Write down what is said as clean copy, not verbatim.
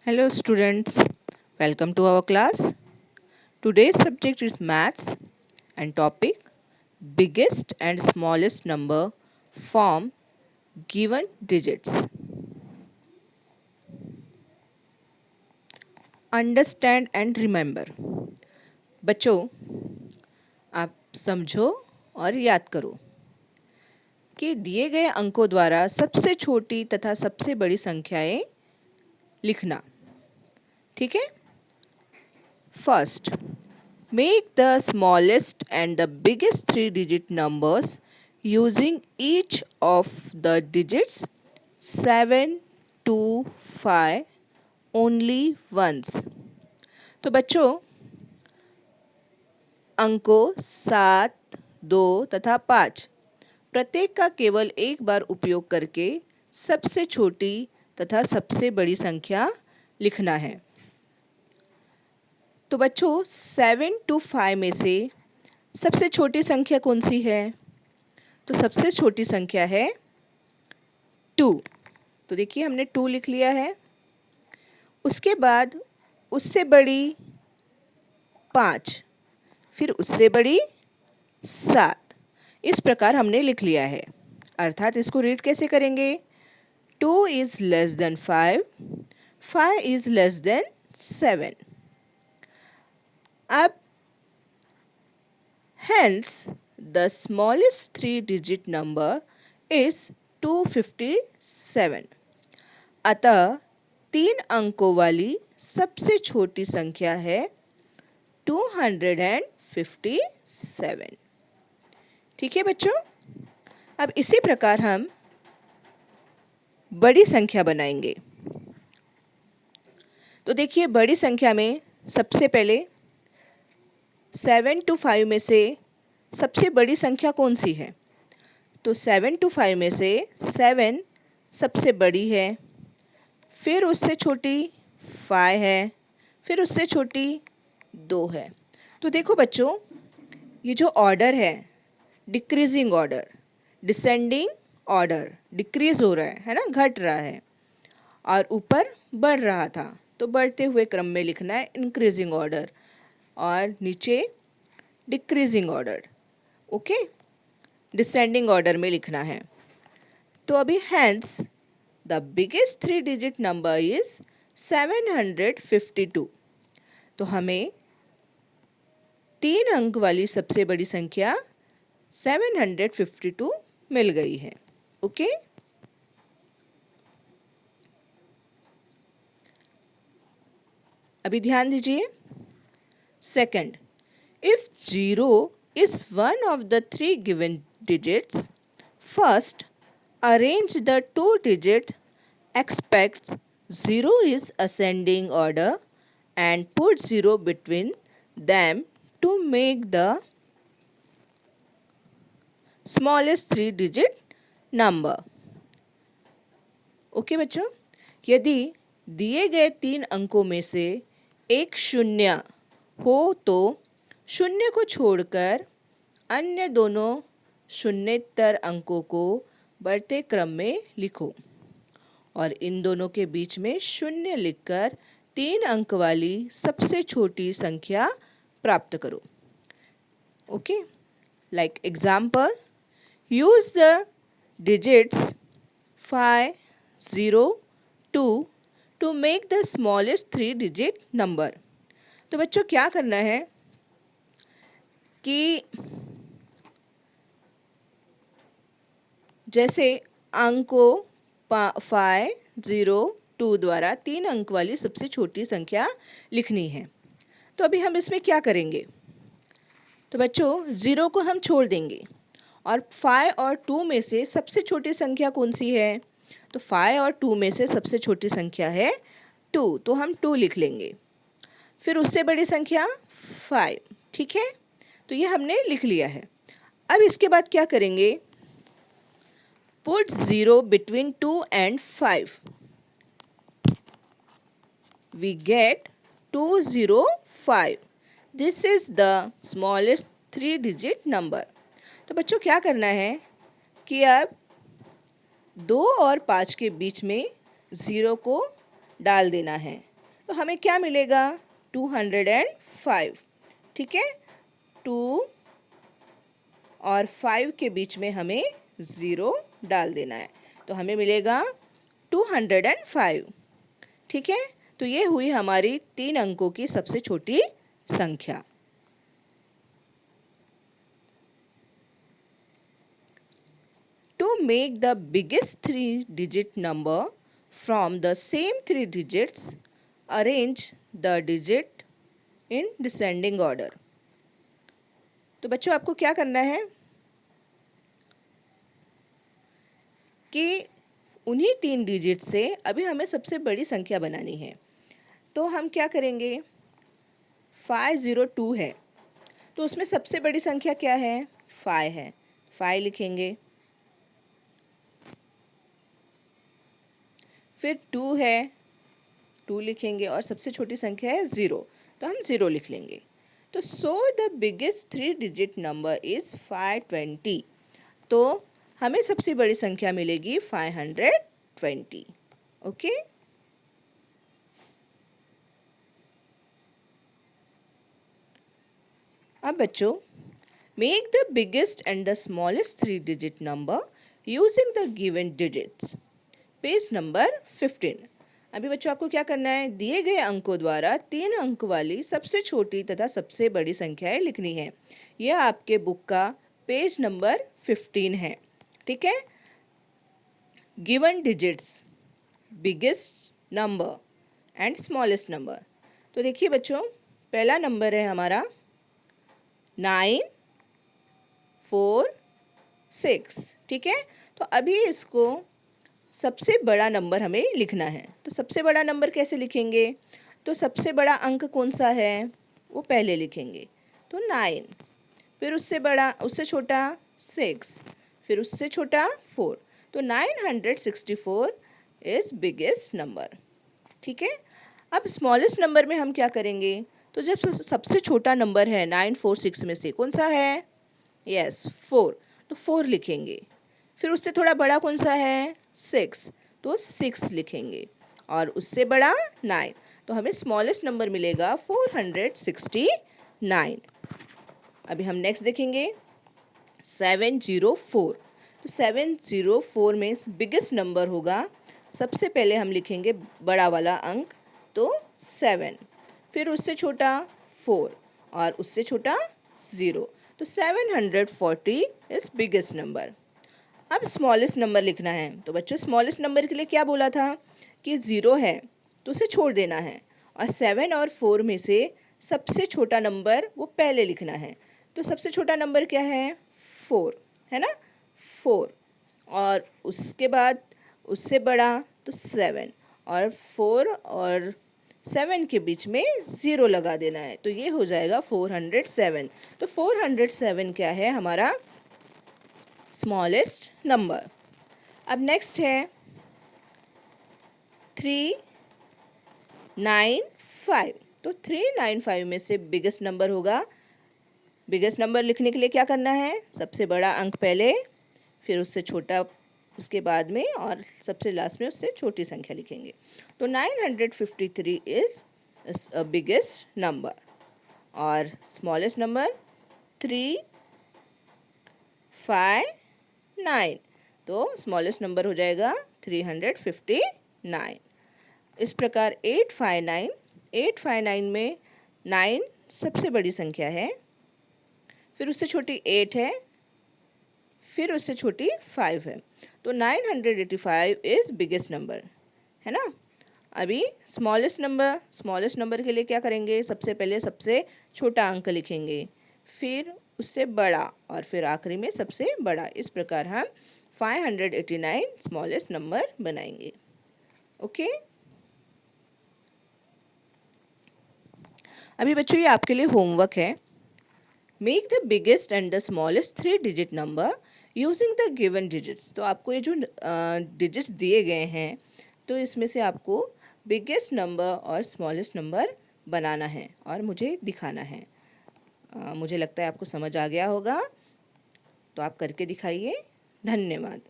Hello students, welcome to our class. Today's subject is maths and topic biggest and smallest number form given digits. Understand and remember. बच्चों, आप समझो और याद करो कि दिए गए अंकों द्वारा सबसे छोटी तथा सबसे बड़ी संख्याएं लिखना। ठीक है? First, make the smallest and the biggest three-digit numbers using each of the digits 7 to 5 only once. तो बच्चों अंकों 7, 2 तथा 5 प्रत्येक का केवल एक बार उपयोग करके सबसे छोटी तथा सबसे बड़ी संख्या लिखना है। तो बच्चों 7 to 5 में से सबसे छोटी संख्या कौन सी है? तो सबसे छोटी संख्या है 2। तो देखिए हमने 2 लिख लिया है। उसके बाद उससे बड़ी 5, फिर उससे बड़ी 7। इस प्रकार हमने लिख लिया है। अर्थात इसको रीड कैसे करेंगे? 2 is less than 5, 5 is less than 7। अब hence the smallest three-digit number is 257. अतः 3 अंकों वाली सबसे छोटी संख्या है 257। ठीक है बच्चों? अब इसी प्रकार हम बड़ी संख्या बनाएंगे। तो देखिए बड़ी संख्या में सबसे पहले 7 to 5 में से सबसे बड़ी संख्या कौन सी है? तो 7 to 5 में से 7 सबसे बड़ी है, फिर उससे छोटी 5 है, फिर उससे छोटी 2 है। तो देखो बच्चों ये जो ऑर्डर है decreasing order, descending order, decrease हो रहा है ना, घट रहा है और ऊपर बढ़ रहा था तो बढ़ते हुए क्रम में लिखना है इंक्रीजिंग ऑर्डर और नीचे decreasing order, okay, descending order में लिखना है। तो अभी hence the biggest three digit number is 752। तो हमें 3 अंक वाली सबसे बड़ी संख्या 752 मिल गई है। ओके, अभी ध्यान दीजिए। Second, if 0 is one of the 3 given digits, first arrange the 2-digit expects 0 is ascending order and put 0 between them to make the smallest 3-digit number. Okay बच्चों, यदि दिए गए 3 अंकों में से एक शून्य हो तो शून्य को छोड़कर अन्य दोनों शून्येतर अंकों को बढ़ते क्रम में लिखो और इन दोनों के बीच में शून्य लिखकर 3 अंक वाली सबसे छोटी संख्या प्राप्त करो। Okay, like example, use the digits 5, 0, 2 to make the smallest 3-digit number. तो बच्चों क्या करना है कि जैसे अंकों 5, 0, 2 द्वारा 3 अंक वाली सबसे छोटी संख्या लिखनी है। तो अभी हम इसमें क्या करेंगे? तो बच्चों 0 को हम छोड़ देंगे और 5 और 2 में से सबसे छोटी संख्या कौन सी है? तो 5 और 2 में से सबसे छोटी संख्या है 2, तो हम 2 लिख लेंगे। फिर उससे बड़ी संख्या 5, ठीक है, तो ये हमने लिख लिया है। अब इसके बाद क्या करेंगे? Put 0 between 2 and 5, we get 205। This is the smallest 3-digit number. तो बच्चों क्या करना है कि अब 2 और 5 के बीच में 0 को डाल देना है तो हमें क्या मिलेगा? 205। ठीक है, 2 और 5 के बीच में हमें 0 डाल देना है, तो हमें मिलेगा 205। ठीक है, तो ये हुई हमारी 3 अंकों की सबसे छोटी संख्या। To make the biggest 3-digit number from the same 3 digits, arrange the digit in descending order. तो बच्चों आपको क्या करना है कि उन्हीं 3 डिजिट से अभी हमें सबसे बड़ी संख्या बनानी है। तो हम क्या करेंगे? 502 है, तो उसमें सबसे बड़ी संख्या क्या है? 5 है, 5 लिखेंगे। फिर 2 है, 2 लिखेंगे और सबसे छोटी संख्या है 0, तो हम 0 लिख लेंगे। तो the biggest 3 digit number is 520। तो हमें सबसे बड़ी संख्या मिलेगी 520। ओके, अब बच्चों, make the biggest and the smallest 3 digit number using the given digits. Page number 15। अभी बच्चों आपको क्या करना है? दिए गए अंकों द्वारा 3 अंक वाली सबसे छोटी तथा सबसे बड़ी संख्याएं लिखनी है। यह आपके बुक का पेज नंबर 15 है। ठीक है, given digits, biggest number and smallest number. तो देखिए बच्चों, पहला नंबर है हमारा 9, 4, 6। ठीक है, तो अभी इसको सबसे बड़ा नंबर हमें लिखना है। तो सबसे बड़ा नंबर कैसे लिखेंगे? तो सबसे बड़ा अंक कौन सा है वो पहले लिखेंगे, तो 9। फिर उससे बड़ा, उससे छोटा 6, फिर उससे छोटा 4। तो 964 इज़ बिगेस्ट नंबर। ठीक है, अब स्मॉलेस्ट नंबर में हम क्या करेंगे? तो जब सबसे छोटा नंबर है 946 में से कौन सा है? यस, 4, तो 4 लिखेंगे। फिर उससे थोड़ा बड़ा कौन सा है? 6, तो 6 लिखेंगे और उससे बड़ा 9, तो हमें स्मॉलेस्ट नंबर मिलेगा 469। अभी हम नेक्स्ट देखेंगे 704। तो 704 में बिगेस्ट नंबर होगा, सबसे पहले हम लिखेंगे बड़ा वाला अंक, तो 7, फिर उससे छोटा 4 और उससे छोटा 0, तो 740 इज़ बिगेस्ट नंबर। अब स्मॉलेस्ट नंबर लिखना है। तो बच्चों स्मॉलेस्ट नंबर के लिए क्या बोला था कि 0 है तो उसे छोड़ देना है, और 7 और 4 में से सबसे छोटा नंबर वो पहले लिखना है। तो सबसे छोटा नंबर क्या है? 4 है ना, 4, और उसके बाद उससे बड़ा तो 7, और 4 और 7 के बीच में 0 लगा देना है, तो ये हो जाएगा 407। तो 407 क्या है? हमारा स्मॉलेस्ट नंबर। अब नेक्स्ट है 395। तो 395 में से बिगेस्ट नंबर होगा। बिगेस्ट नंबर लिखने के लिए क्या करना है? सबसे बड़ा अंक पहले, फिर उससे छोटा उसके बाद में, और सबसे लास्ट में उससे छोटी संख्या लिखेंगे। तो 953 इज़ बिगेस्ट नंबर, और स्मॉलेस्ट नंबर 359, तो स्मॉलेस्ट नंबर हो जाएगा 359। इस प्रकार 859 में 9 सबसे बड़ी संख्या है, फिर उससे छोटी 8 है, फिर उससे छोटी 5 है, तो 985 इज़ बिगेस्ट नंबर, है ना। अभी स्मॉलेस्ट नंबर के लिए क्या करेंगे? सबसे पहले सबसे छोटा अंक लिखेंगे, फिर उससे बड़ा, और फिर आखिरी में सबसे बड़ा। इस प्रकार हम 589 स्मॉलेस्ट नंबर बनाएंगे। ओके, अभी बच्चों ये आपके लिए होमवर्क है। Make the biggest and the smallest 3 digit number using the given digits. तो आपको ये जो डिजिट्स दिए गए हैं, तो इसमें से आपको बिगेस्ट नंबर और स्मॉलेस्ट नंबर बनाना है और मुझे दिखाना है। मुझे लगता है आपको समझ आ गया होगा, तो आप करके दिखाइए। धन्यवाद।